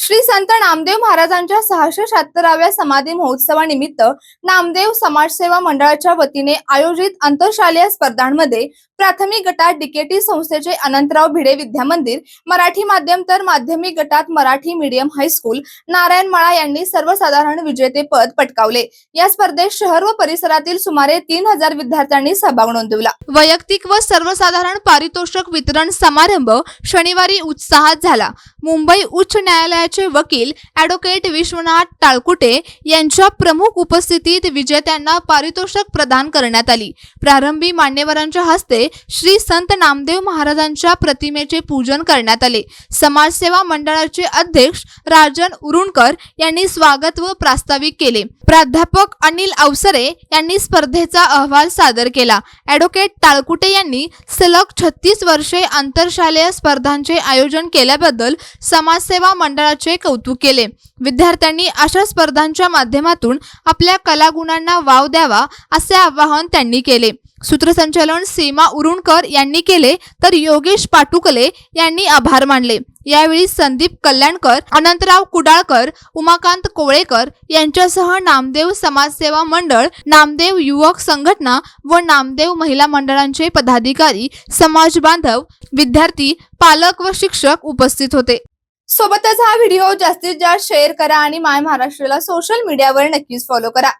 श्री संत नामदेव महाराजांच्या 676व्या समाधी महोत्सवानिमित्त नामदेव समाजसेवा मंडळाच्या वतीने आयोजित आंतरशालेय स्पर्धांमध्ये प्राथमिक गटात डीकेटी संस्थेचे अनंतराव भिडे विद्या मंदिर, मराठी माध्यम तर माध्यमिक गटात मराठी मीडियम हायस्कूल नारायणमाळा यांनी सर्वसाधारण विजेतेपद पटकावले। या स्पर्धेत शहर व परिसरातील सुमारे 3000 विद्यार्थ्यांनी सहभाग नोंदवला। वैयक्तिक व सर्वसाधारण पारितोषिक वितरण समारंभ शनिवारी उत्साहात झाला। मुंबई उच्च न्यायालयाचे वकील ॲडव्होकेट विश्वनाथ टाळकुटे यांच्या प्रमुख उपस्थितीत विजेत्यांना पारितोषिक प्रदान करण्यात आली। प्रारंभी मान्यवरांच्या हस्ते श्री संत नामदेव महाराजांच्या प्रतिमेचे पूजन करण्यात आले। समाजसेवा मंडळाचे अध्यक्ष राजन उरुणकर यांनी स्वागत व प्रास्ताविक केले। प्राध्यापक अनिल अवसरे यांनी स्पर्धेचा अहवाल सादर केला। ॲडव्होकेट टाळकुटे यांनी सलग 36 वर्षे आंतरशालेय स्पर्धांचे आयोजन केल्याबद्दल समाजसेवा मंडळाचे कौतुक केले। विद्यार्थ्यांनी अशा स्पर्धांच्या माध्यमातून आपल्या कलागुणांना वाव द्यावा असे आवाहन त्यांनी केले। सूत्रसंचालन सीमा उरुणकर यांनी केले तर योगेश पाटुकले यांनी आभार मानले। यावेळी संदीप कल्याणकर, अनंतराव कुडाळकर, उमाकांत कोळेकर यांच्यासह नामदेव समाजसेवा मंडळ, नामदेव युवक संघटना व नामदेव महिला मंडळांचे पदाधिकारी, समाज बांधव, विद्यार्थी, पालक व शिक्षक उपस्थित होते। सोबतच हा व्हिडिओ जास्तीत जास्त शेअर करा आणि माय महाराष्ट्राला सोशल मीडियावर नक्कीच फॉलो करा।